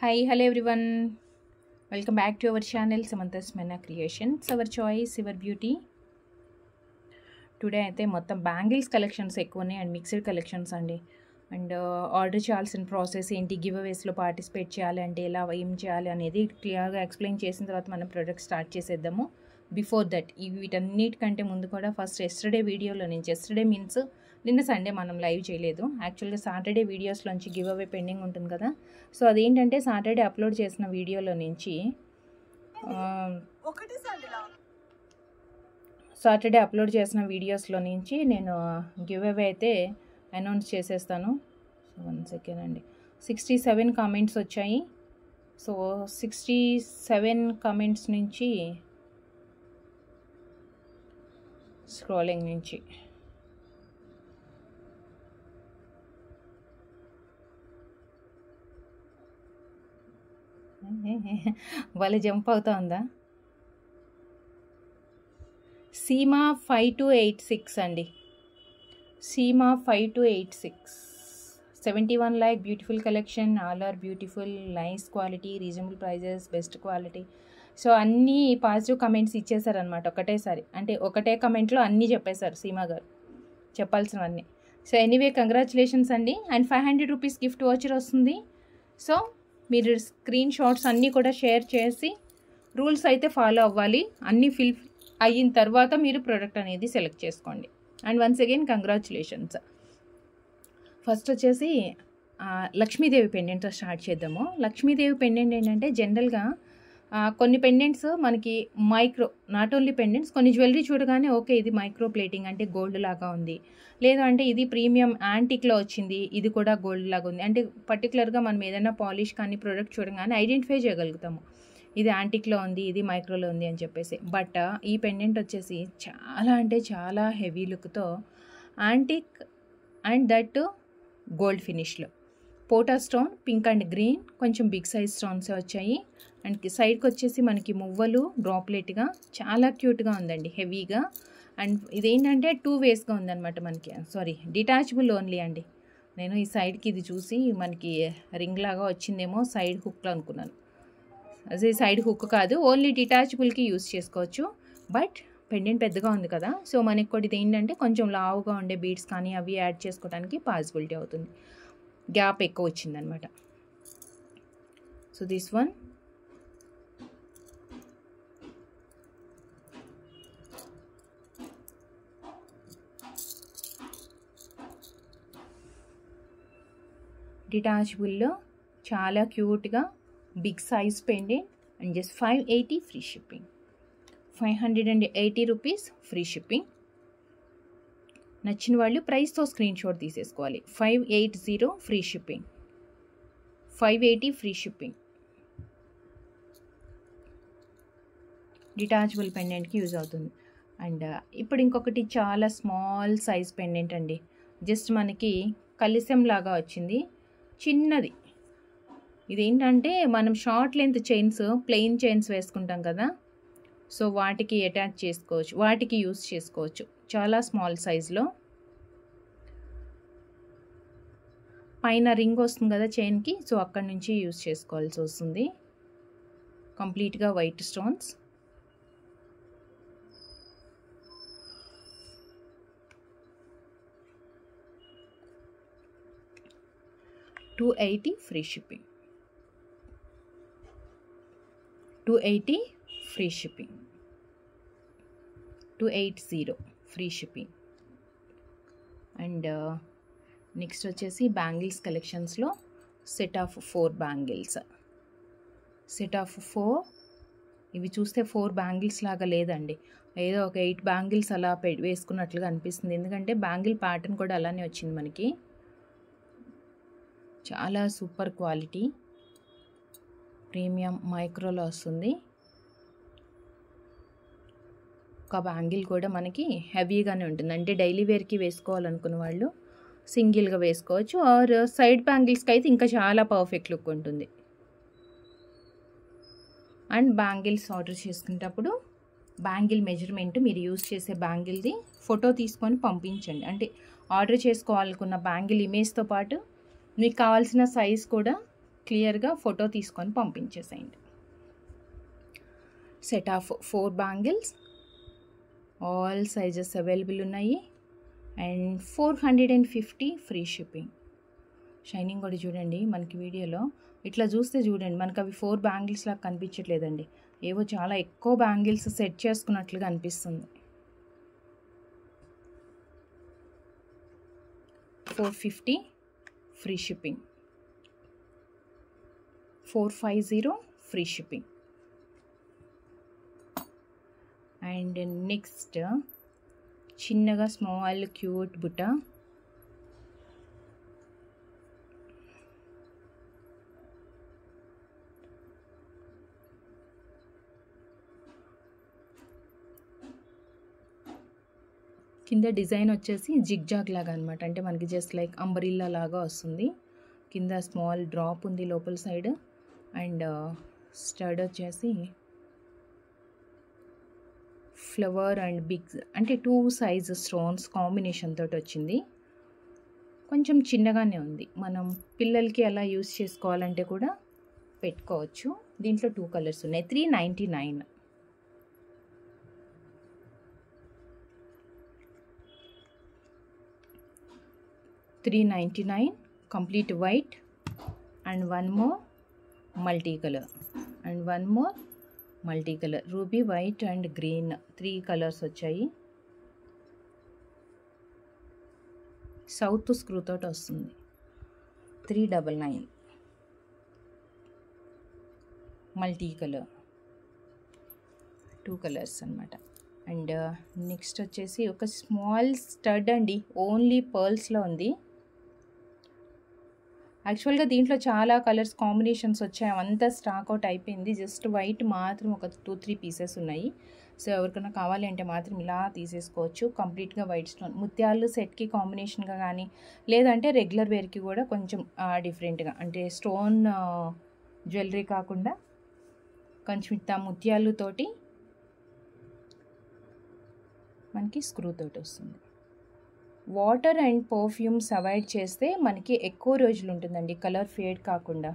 Hi, hello everyone. Welcome back to our channel Samantha's Mena Creations. Our choice, our beauty. Today అయితే మొత్తం bangles collections ఎక్కువ ఉన్నాయి and mixed collections అండి. And order చేయాల్సిన process ఏంటి, give అవేస్లో participate చేయాలి అంటే ఎలా, ఏం చేయాలి అనేది క్లియర్గా ఎక్స్ప్లెయిన్ చేసిన తర్వాత మనం ప్రోడక్ట్ స్టార్ట్ చేసేద్దాము. బిఫోర్ దట్ వీటన్నిటికంటే ముందు కూడా ఫస్ట్ ఎస్టర్డే వీడియోలో నుంచి, ఎస్టర్డే మీన్స్ నిన్న సండే మనం లైవ్ చేయలేదు. యాక్చువల్గా సాటర్డే వీడియోస్లోంచి గివ్ అవే పెండింగ్ ఉంటుంది కదా. సో అదేంటంటే సాటర్డే అప్లోడ్ చేసిన వీడియోలో నుంచి సాటర్డే అప్లోడ్ చేసిన వీడియోస్లో నుంచి నేను గివ్ అవే అయితే అనౌన్స్ చేసేస్తాను. సో 1 సెకండ్ అండి. 67 కామెంట్స్ వచ్చాయి. సో 67 కామెంట్స్ నుంచి స్క్రోలింగ్ నుంచి వాళ్ళు జంప్ అవుతా ఉందా. సీమా 5286 అండి. Seema 5286 71 lakh beautiful collection, all are beautiful, nice quality, reasonable prices, best quality. So అన్నీ పాజిటివ్ కమెంట్స్ ఇచ్చేసారనమాట ఒకటేసారి. అంటే ఒకటే కమెంట్లో అన్నీ చెప్పేశారు సీమా గారు చెప్పాల్సినవన్నీ. సో ఎనీవే కంగ్రాచులేషన్స్ అండి. అండ్ 500 రూపీస్ గిఫ్ట్ వాచర్ వస్తుంది. సో మీరు స్క్రీన్ షాట్స్ అన్నీ కూడా షేర్ చేసి రూల్స్ అయితే ఫాలో అవ్వాలి. అన్నీ ఫిల్ అయిన తర్వాత మీరు ప్రోడక్ట్ అనేది సెలెక్ట్ చేసుకోండి. And once again congratulations. First వచ్చేసి లక్ష్మీదేవి పెండెంట్తో స్టార్ట్ చేద్దాము. లక్ష్మీదేవి పెండెంట్ ఏంటంటే జనరల్గా కొన్ని పెండెంట్స్ మనకి మైక్రో, నాట్ ఓన్లీ పెండెంట్స్, కొన్ని జ్యువెలరీ చూడగానే ఓకే ఇది మైక్రో ప్లేటింగ్ అంటే గోల్డ్ లాగా ఉంది, లేదా అంటే ఇది ప్రీమియం యాంటిక్లో వచ్చింది, ఇది కూడా గోల్డ్ లాగా ఉంది అంటే పర్టికులర్గా మనం ఏదైనా పాలిష్ కానీ ప్రోడక్ట్ చూడగానే ఐడెంటిఫై చేయగలుగుతాము ఇది యాంటిక్లో ఉంది, ఇది మైక్రోలో ఉంది అని చెప్పేసి. బట్ ఈ పెండెంట్ వచ్చేసి చాలా అంటే చాలా హెవీ లుక్తో యాంటిక్ అండ్ దట్ గోల్డ్ ఫినిష్లో పోటా స్టోన్, పింక్ అండ్ గ్రీన్, కొంచెం బిగ్ సైజ్ స్టోన్స్ వచ్చాయి. అండ్ సైడ్కి వచ్చేసి మనకి మువ్వలు డ్రాప్లెట్గా చాలా క్యూట్గా ఉందండి, హెవీగా. అండ్ ఇదేంటంటే 2 వేస్గా ఉందన్నమాట మనకి. సారీ, డిటాచబుల్ ఓన్లీ అండి. నేను ఈ సైడ్కి ఇది చూసి మనకి రింగ్ లాగా వచ్చిందేమో సైడ్ హుక్లో అనుకున్నాను. అదే సైడ్ హుక్ కాదు, ఓన్లీ డిటాచబుల్కి యూస్ చేసుకోవచ్చు. బట్ పెండెంట్ పెద్దగా ఉంది కదా, సో మనకి కూడా ఇది ఏంటంటే కొంచెం లావుగా ఉండే బీడ్స్ కానీ అవి యాడ్ చేసుకోవడానికి పాసిబిలిటీ అవుతుంది. గ్యాప్ ఎక్కువ వచ్చిందనమాట. సో దిస్ వన్ డిటాచబుల్లో చాలా క్యూట్గా big size pendant and just 580 free shipping. 580 rupees free shipping. నచ్చిన వాళ్ళు ప్రైస్తో స్క్రీన్ షాట్ తీసేసుకోవాలి. 580 free shipping, 580 free shipping. Detachable పెండెంట్కి యూజ్ అవుతుంది. అండ్ ఇప్పుడు ఇంకొకటి చాలా స్మాల్ సైజ్ పెండెంట్ అండి. జస్ట్ మనకి కలిసం లాగా వచ్చింది, చిన్నది. ఇదేంటంటే మనం short length chains, plain chains వేసుకుంటాం కదా, సో వాటికి అటాచ్ చేసుకోవచ్చు, వాటికి యూస్ చేసుకోవచ్చు. చాలా స్మాల్ సైజ్లో పైన రింగ్ వస్తుంది కదా చైన్కి, సో అక్కడి నుంచి యూస్ చేసుకోవాల్సి వస్తుంది. కంప్లీట్గా white stones. $280 free shipping, 280 free shipping, 280 free shipping. And next వచ్చేసి బ్యాంగిల్స్ కలెక్షన్స్లో set of 4 bangles. Set of 4. ఇవి చూస్తే 4 బ్యాంగిల్స్ లాగా లేదండి, ఏదో ఒక 8 బ్యాంగిల్స్ అలా వేసుకున్నట్లుగా అనిపిస్తుంది. ఎందుకంటే బ్యాంగిల్ ప్యాటర్న్ కూడా అలానే వచ్చింది మనకి. చాలా సూపర్ క్వాలిటీ, ప్రీమియం మైక్రోలో వస్తుంది. ఒక బ్యాంగిల్ కూడా మనకి హెవీగానే ఉంటుంది, అంటే డైలీ వేర్కి వేసుకోవాలనుకున్న వాళ్ళు సింగిల్గా వేసుకోవచ్చు, ఆర్ సైడ్ బ్యాంగిల్స్కి అయితే ఇంకా చాలా పర్ఫెక్ట్ లుక్ ఉంటుంది. అండ్ బ్యాంగిల్స్ ఆర్డర్ చేసుకునేటప్పుడు బ్యాంగిల్ మెజర్మెంట్, మీరు యూస్ చేసే బ్యాంగిల్ది ఫోటో తీసుకొని పంపించండి. అంటే ఆర్డర్ చేసుకోవాలనుకున్న బ్యాంగిల్ ఇమేజ్తో పాటు మీకు కావాల్సిన సైజ్ కూడా క్లియర్గా ఫోటో తీసుకొని పంపించేసేయండి. Set of 4 bangles, all sizes available ఉన్నాయి. And 450 free shipping. షైనింగ్ కూడా చూడండి మనకి వీడియోలో ఇట్లా చూస్తే చూడండి మనకు అవి 4 బ్యాంగిల్స్ లాగా కనిపించట్లేదండి, ఏవో చాలా ఎక్కువ బ్యాంగిల్స్ సెట్ చేసుకున్నట్లుగా అనిపిస్తుంది. 450 free shipping, 450 free shipping. And next చిన్నగా స్మాల్ క్యూట్ బుట్ట, కింద డిజైన్ వచ్చేసి జిగ్జాగ్ లాగా అనమాట, అంటే మనకి జస్ట్ లైక్ అంబ్రిల్లా లాగా వస్తుంది. కింద స్మాల్ డ్రాప్ ఉంది లోపల సైడ్. అండ్ స్టడ్ వచ్చేసి ఫ్లవర్ అండ్ బిగ్స్ అంటే 2 సైజ్ స్టోన్స్ కాంబినేషన్ తోటి వచ్చింది. కొంచెం చిన్నగానే ఉంది, మనం పిల్లలకి అలా యూస్ చేసుకోవాలంటే కూడా పెట్టుకోవచ్చు. దీంట్లో 2 కలర్స్ ఉన్నాయి. 399. 399 complete white and one more multicolor and one more multicolor, ruby white and green, 3 colors వచ్చాయి. సౌత్ స్క్రూ తోటి వస్తుంది. 399 మల్టీ కలర్, 2 కలర్స్ అనమాట. అండ్ నెక్స్ట్ వచ్చేసి ఒక స్మాల్ స్టడ్ అండి, ఓన్లీ పర్ల్స్లో ఉంది. యాక్చువల్గా దీంట్లో చాలా కలర్స్ కాంబినేషన్స్ వచ్చాయి, అవంతా స్టాక్ అవుట్ అయిపోయింది. జస్ట్ వైట్ మాత్రం ఒక 2-3 పీసెస్ ఉన్నాయి. సో ఎవరికైనా కావాలి అంటే మాత్రం ఇలా తీసేసుకోవచ్చు. కంప్లీట్గా వైట్ స్టోన్ ముత్యాలు సెట్కి కాంబినేషన్గా కానీ, లేదంటే రెగ్యులర్ వేర్కి కూడా కొంచెం డిఫరెంట్గా, అంటే స్టోన్ జ్యువెలరీ కాకుండా కొంచెం ఇట్లా ముత్యాలతోటి మనకి స్క్రూ తోటి వస్తుంది. వాటర్ అండ్ పర్ఫ్యూమ్స్ అవాయిడ్ చేస్తే మనకి ఎక్కువ రోజులు ఉంటుందండి, కలర్ ఫేడ్ కాకుండా.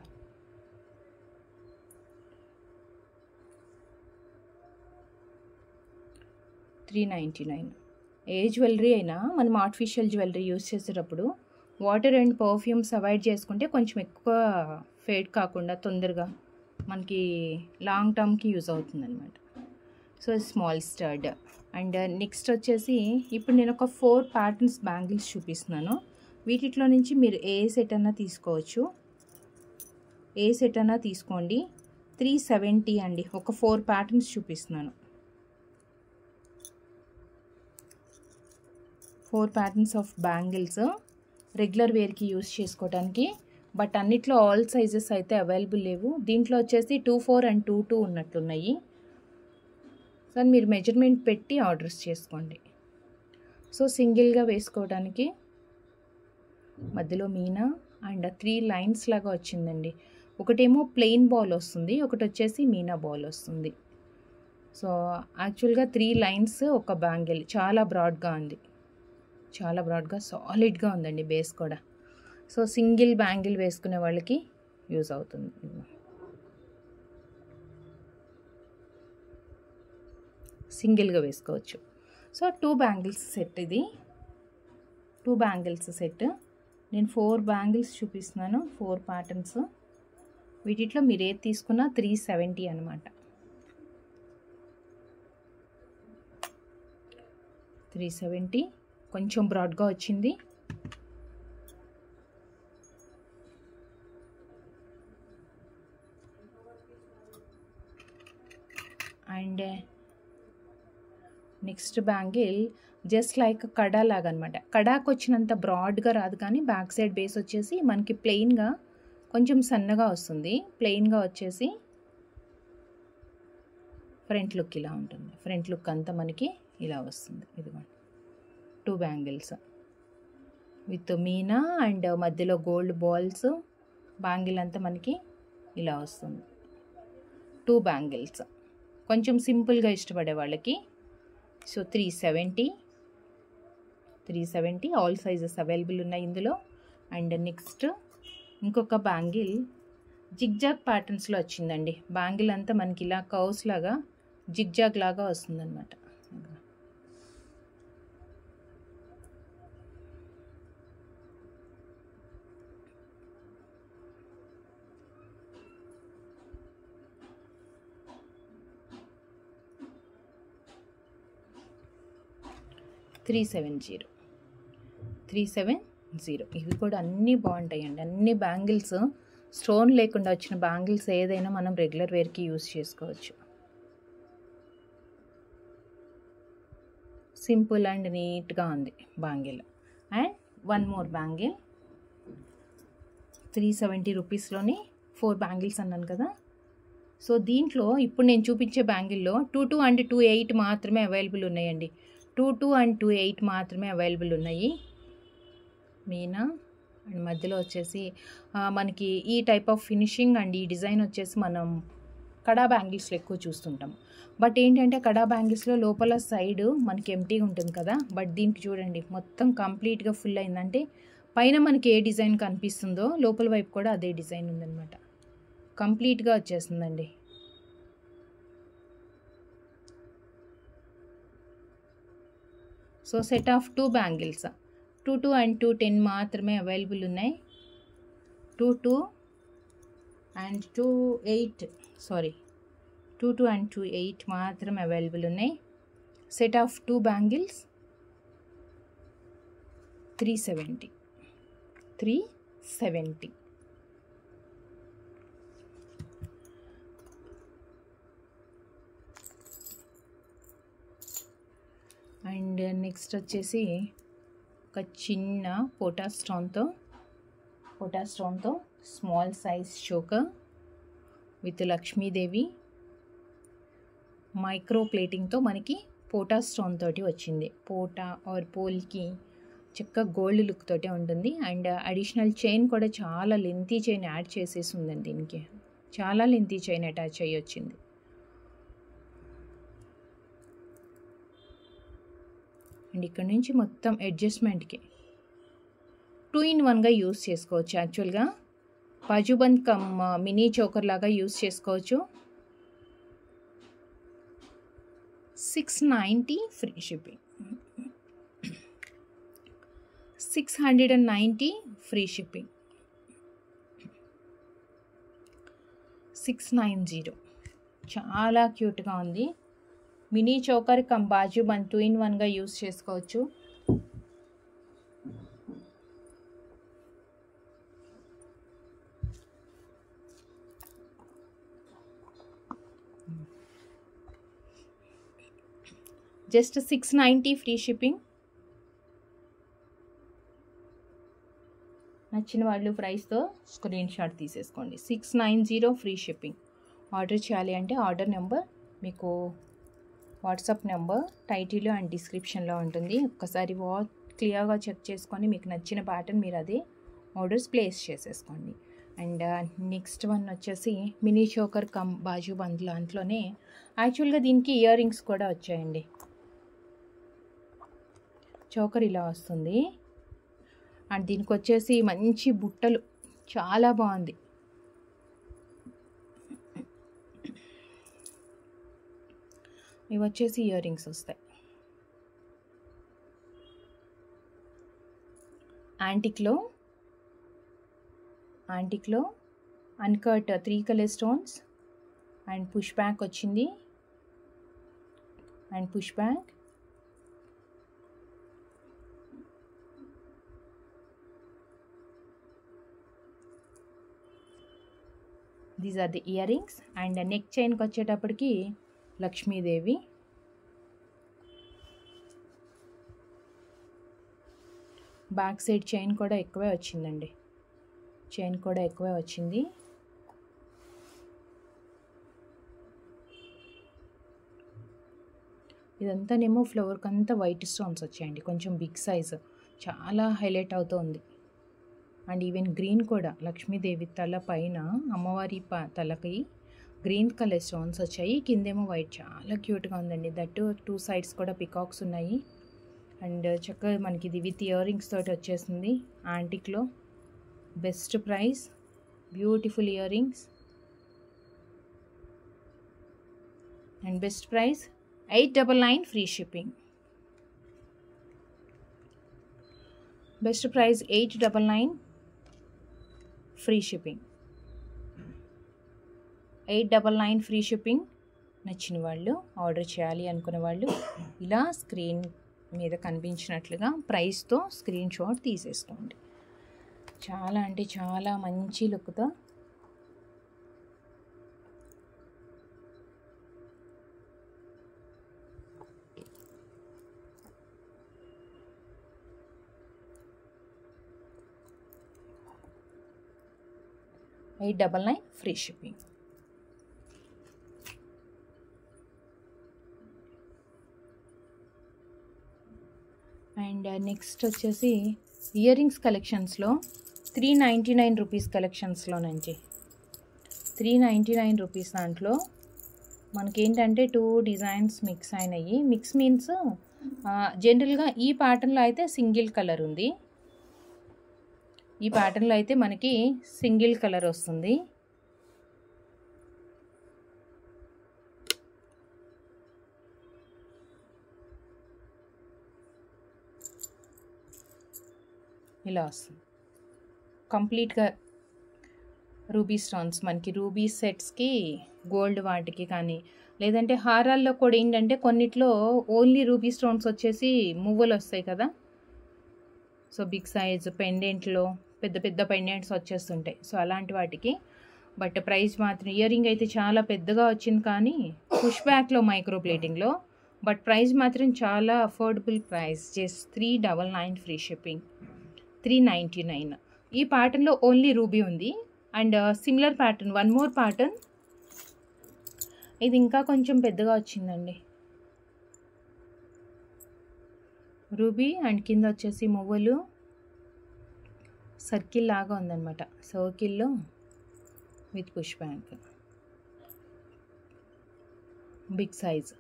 $399. ఏ జ్యువెలరీ అయినా మనం ఆర్టిఫిషియల్ జ్యువెలరీ యూస్ చేసేటప్పుడు వాటర్ అండ్ పర్ఫ్యూమ్స్ అవాయిడ్ చేసుకుంటే కొంచెం ఎక్కువ ఫేడ్ కాకుండా తొందరగా మనకి లాంగ్ టర్మ్కి యూజ్ అవుతుంది అనమాట. So small stud. And next వచ్చేసి ఇప్పుడు నేను ఒక 4 ప్యాటర్న్స్ బ్యాంగిల్స్ చూపిస్తున్నాను. వీటిలో నుంచి మీరు ఏ సెట్ అన్నా తీసుకోవచ్చు, ఏ సెట్ అన్నా తీసుకోండి. 370 అండి, ఒక 4 ప్యాటర్న్స్ చూపిస్తున్నాను. 4 ప్యాటర్న్స్ ఆఫ్ బ్యాంగిల్స్ రెగ్యులర్ వేర్కి యూస్ చేసుకోవడానికి. బట్ అన్నిట్లో ఆల్ సైజెస్ అయితే అవైలబుల్ లేవు. దీంట్లో వచ్చేసి 24 and 22 ఉన్నట్లున్నాయి. సో మీరు మెజర్మెంట్ పెట్టి ఆర్డర్స్ చేసుకోండి. సో సింగిల్గా వేసుకోవడానికి మధ్యలో మీనా అండ్ 3 లైన్స్ లాగా వచ్చిందండి. ఒకటేమో ప్లెయిన్ బాల్ వస్తుంది, ఒకటి వచ్చేసి మీనా బాల్ వస్తుంది. సో యాక్చువల్గా 3 లైన్స్ ఒక బ్యాంగిల్, చాలా బ్రాడ్గా ఉంది, చాలా బ్రాడ్గా సాలిడ్గా ఉందండి బేస్ కూడా. సో సింగిల్ బ్యాంగిల్ వేసుకునే వాళ్ళకి యూజ్ అవుతుంది. సింగిల్గా వేసుకోవచ్చు. సో 2 బ్యాంగిల్స్ సెట్, ఇది 2 బ్యాంగిల్స్ సెట్. నేను 4 బ్యాంగిల్స్ చూపిస్తున్నాను, 4 ప్యాటర్న్స్. వీటిలో మీరు ఏది తీసుకున్నా 370 అనమాట. 370 కొంచెం బ్రాడ్గా వచ్చింది. And next bangle just like కడా లాగా అనమాట. కడాకు వచ్చినంత బ్రాడ్గా రాదు, కానీ బ్యాక్ సైడ్ బేస్ వచ్చేసి మనకి ప్లెయిన్గా కొంచెం సన్నగా వస్తుంది. ప్లెయిన్గా వచ్చేసి ఫ్రంట్ లుక్ ఇలా ఉంటుంది. ఫ్రంట్ లుక్ అంతా మనకి ఇలా వస్తుంది. ఇదిగోండి 2 బ్యాంగిల్స్ విత్ మీనా అండ్ మధ్యలో గోల్డ్ బాల్స్. బ్యాంగిల్ అంతా మనకి ఇలా వస్తుంది. 2 బ్యాంగిల్స్ కొంచెం సింపుల్గా ఇష్టపడే వాళ్ళకి. సో 370 ఆల్ సైజెస్ అవైలబుల్ ఉన్నాయి ఇందులో. అండ్ నెక్స్ట్ ఇంకొక బ్యాంగిల్ జిగ్జాగ్ ప్యాటర్న్స్లో వచ్చిందండి. బ్యాంగిల్ అంతా మనకి ఇలా కర్వ్స్ లాగా జిగ్జాగ్ లాగా వస్తుందన్నమాట. $370 ఇవి కూడా అన్నీ బాగుంటాయండి. అన్ని బ్యాంగిల్స్ స్టోన్ లేకుండా వచ్చిన బ్యాంగిల్స్ ఏదైనా మనం రెగ్యులర్ వేర్కి యూస్ చేసుకోవచ్చు. సింపుల్ అండ్ నీట్గా ఉంది bangle. And one more bangle 370 రూపీస్లోని 4 bangles అన్నాను కదా. సో దీంట్లో ఇప్పుడు నేను చూపించే బ్యాంగిల్లో 22 అండ్ 28 మాత్రమే అవైలబుల్ ఉన్నాయండి. 22 అండ్ 28 మాత్రమే అవైలబుల్ ఉన్నాయి. మీనా అండ్ మధ్యలో వచ్చేసి మనకి ఈ టైప్ ఆఫ్ ఫినిషింగ్ అండ్ ఈ డిజైన్ వచ్చేసి మనం కడా బ్యాంగిల్స్లో ఎక్కువ చూస్తుంటాం. బట్ ఏంటంటే కడా బ్యాంగిల్స్లో లోపల సైడ్ మనకి ఎంటీగా ఉంటుంది కదా. బట్ దీనికి చూడండి మొత్తం కంప్లీట్గా ఫుల్ అయిందంటే పైన మనకి ఏ డిజైన్ కనిపిస్తుందో లోపల వైపు కూడా అదే డిజైన్ ఉందన్నమాట. కంప్లీట్గా వచ్చేస్తుందండి. So set of 2 bangles 22 and 210 మాత్రమే అవైలబుల్ ఉన్నాయి. 22 అండ్ 28 మాత్రమే అవైలబుల్ ఉన్నాయి. Set of 2 bangles 370. And next వచ్చేసి ఒక చిన్న పోటా స్టోన్తో small size choker with Lakshmidevi micro ప్లేటింగ్తో మనకి పోటా స్టోన్ తోటి వచ్చింది. పోటా ఆర్ పోల్కి చక్కగా గోల్డ్ లుక్ తోటే ఉంటుంది. అండ్ అడిషనల్ చైన్ కూడా చాలా లెంతీ చైన్ యాడ్ చేసేసి ఉందండి. దీనికి చాలా లెంతీ చైన్ అటాచ్ అయ్యి వచ్చింది. అండ్ ఇక్కడ నుంచి మొత్తం అడ్జస్ట్మెంట్కి 2-in-1గా యూస్ చేసుకోవచ్చు. యాక్చువల్గా బాజుబంద్ కమ్ మినీ చోకర్ లాగా యూస్ చేసుకోవచ్చు. 690 ఫ్రీ షిప్పింగ్. 690 free shipping. 690 చాలా క్యూట్గా ఉంది. మినీ చోకర్ కమ్ బాజుబంద్ 2-in-1గా యూస్ చేసుకోవచ్చు. Just 690 free shipping. నచ్చిన వాళ్ళు ప్రైస్తో స్క్రీన్ షాట్ తీసేసుకోండి. 690 ఫ్రీ షిప్పింగ్. ఆర్డర్ చేయాలి అంటే ఆర్డర్ నెంబర్ మీకు వాట్సాప్ నెంబర్ టైటిల్ అండ్ డిస్క్రిప్షన్లో ఉంటుంది. ఒక్కసారి క్లియర్గా చెక్ చేసుకొని మీకు నచ్చిన ప్యాటర్న్ మీరు అదే ఆర్డర్స్ ప్లేస్ చేసేసుకోండి. అండ్ నెక్స్ట్ వన్ వచ్చేసి మినీ చోకర్ కమ్ బాజుబంద్ దాంట్లోనే యాక్చువల్గా దీనికి ఇయర్ రింగ్స్ కూడా వచ్చాయండి. చోకర్ ఇలా వస్తుంది అండ్ దీనికి వచ్చేసి మంచి బుట్టలు చాలా బాగుంది. ఇవి వచ్చేసి ఇయర్ రింగ్స్ వస్తాయి. యాంటిక్లో uncut 3 colour stones and push back వచ్చింది. And push back these are the earrings. And neck చైన్కి వచ్చేటప్పటికి లక్ష్మీదేవి, బ్యాక్ సైడ్ చైన్ కూడా ఎక్కువే వచ్చిందండి. ఇదంతానేమో ఫ్లవర్కి అంతా వైట్ స్టోన్స్ వచ్చాయండి. కొంచెం బిగ్ సైజు, చాలా హైలైట్ అవుతుంది. అండ్ ఈవెన్ గ్రీన్ కూడా లక్ష్మీదేవి తల పైన అమ్మవారి తలకి గ్రీన్ కలర్ స్టోన్స్ వచ్చాయి. కిందేమో వైట్, చాలా క్యూట్గా ఉందండి. దట్టు 2 సైడ్స్ కూడా పికాక్స్ ఉన్నాయి. అండ్ చక్కగా మనకి ఇది విత్ ఇయర్ రింగ్స్ తోటి వచ్చేసింది. యాంటిక్లో best price beautiful earrings. And best price 899 free shipping. Best price 899 free shipping. 899 free shipping. నచ్చిన వాళ్ళు, ఆర్డర్ చేయాలి అనుకునే వాళ్ళు ఇలా స్క్రీన్ మీద కనిపించినట్లుగా ప్రైస్తో స్క్రీన్ షాట్ తీసేసుకోండి. చాలా అంటే చాలా మంచి లుక్తో $899 ఫ్రీ షిప్పింగ్. అండ్ నెక్స్ట్ వచ్చేసి ఇయర్ రింగ్స్ కలెక్షన్స్లో 399 రూపీస్ కలెక్షన్స్లోనండి. 399 రూపీస్ దాంట్లో మనకేంటంటే 2 డిజైన్స్ మిక్స్ అయినాయి. మిక్స్ మీన్స్ జనరల్గా ఈ ప్యాటర్న్లో అయితే సింగిల్ కలర్ ఉంది. ఈ ప్యాటర్న్లో అయితే మనకి సింగిల్ కలర్ వస్తుంది. ఇలా వస్తుంది కంప్లీట్గా రూబీ స్టోన్స్. మనకి రూబీ సెట్స్కి గోల్డ్ వాటికి కానీ, లేదంటే హారాల్లో కూడా ఏంటంటే కొన్నిట్లో ఓన్లీ రూబీ స్టోన్స్ వచ్చేసి మువ్వలు వస్తాయి కదా. సో బిగ్ సైజ్ పెండెంట్లో పెద్ద పెద్ద పెండెంట్స్ వచ్చేస్తుంటాయి. సో అలాంటి వాటికి. బట్ ప్రైస్ మాత్రం ఇయర్ రింగ్ అయితే చాలా పెద్దగా వచ్చింది కానీ పుష్ బ్యాక్లో మైక్రో ప్లేటింగ్లో. బట్ ప్రైస్ మాత్రం చాలా affordable price. Just 399 free shipping. 399. ఈ ప్యాటర్న్లో ఓన్లీ రూబీ ఉంది. And similar pattern, one more pattern, ఇది ఇంకా కొంచెం పెద్దగా వచ్చిందండి. రూబీ అండ్ కింద వచ్చేసి మువ్వలు సర్కిల్ లాగా ఉందన్నమాట. సర్కిల్లో with push back, big size.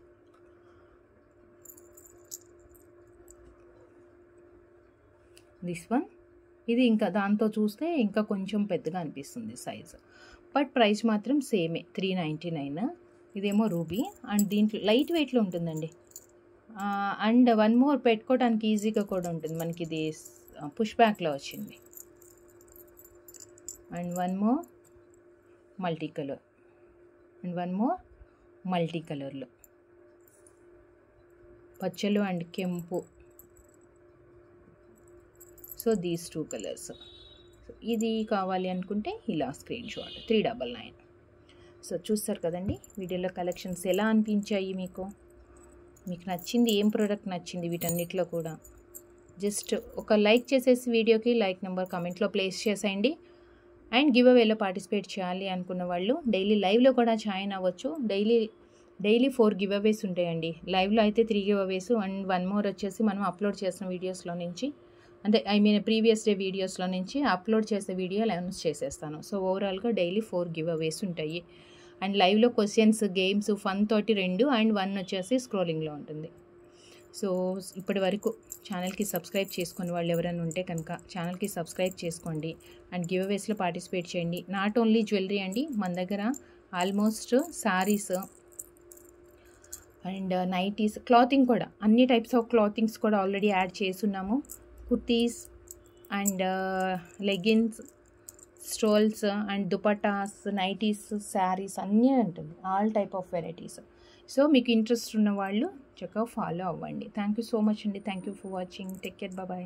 This one, ఇది ఇంకా దాంతో చూస్తే ఇంకా కొంచెం పెద్దగా అనిపిస్తుంది సైజు. బట్ ప్రైస్ మాత్రం సేమే 399. ఇదేమో రూబీ అండ్ దీంట్లో లైట్ వెయిట్లో ఉంటుందండి. అండ్ వన్ మోర్ పెట్టుకోవడానికి ఈజీగా కూడా ఉంటుంది. మనకి ఇది పుష్ బ్యాక్లో వచ్చింది. And one more multi colour, and one more multi కలర్లో పచ్చలు అండ్ కెంపు. So these 2 colours. ఇది కావాలి అనుకుంటే ఇలా స్క్రీన్ షాట్ 399. సో చూస్తారు కదండి వీడియోలో కలెక్షన్స్ ఎలా అనిపించాయి మీకు. మీకు నచ్చింది ఏం ప్రోడక్ట్ నచ్చింది వీటన్నిటిలో కూడా జస్ట్ ఒక లైక్ చేసేసి వీడియోకి లైక్ నెంబర్ కామెంట్లో ప్లేస్ చేసేయండి. అండ్ గివ్ అవేలో పార్టిసిపేట్ చేయాలి అనుకున్న వాళ్ళు డైలీ లైవ్లో కూడా జాయిన్ అవ్వచ్చు. డైలీ 4 గివ్ అవేస్ ఉంటాయండి. లైవ్లో అయితే 3 గివ్ అవేస్ అండ్ వన్ మోర్ వచ్చేసి మనం అప్లోడ్ చేసిన వీడియోస్లో నుంచి, అంటే ప్రీవియస్ డే వీడియోస్లో నుంచి అప్లోడ్ చేసే వీడియోలు అనౌన్స్ చేసేస్తాను. సో ఓవరాల్గా డైలీ 4 గివ్ అవేస్ ఉంటాయి. అండ్ లైవ్లో క్వశ్చన్స్, గేమ్స్, ఫన్ తోటి 2 అండ్ 1 వచ్చేసి స్క్రోలింగ్లో ఉంటుంది. సో ఇప్పటి వరకు ఛానల్కి సబ్స్క్రైబ్ చేసుకుని వాళ్ళు ఎవరైనా ఉంటే కనుక ఛానల్కి సబ్స్క్రైబ్ చేసుకోండి. అండ్ గివ్ అవేస్లో పార్టిసిపేట్ చేయండి. నాట్ ఓన్లీ జ్యువెలరీ అండి, మన దగ్గర almost sarees and nighties, clothing కూడా అన్ని టైప్స్ ఆఫ్ క్లాతింగ్స్ కూడా ఆల్రెడీ యాడ్ చేస్తున్నాము. Kurtis and leggings, stoles and dupattas, nighties, sarees అన్నీ ఉంటుంది. All type of varieties. So మీకు ఇంట్రెస్ట్ ఉన్న వాళ్ళు చక్కగా ఫాలో అవ్వండి. థ్యాంక్ యూ సో మచ్ అండి. Thank you for watching. Take care. Bye.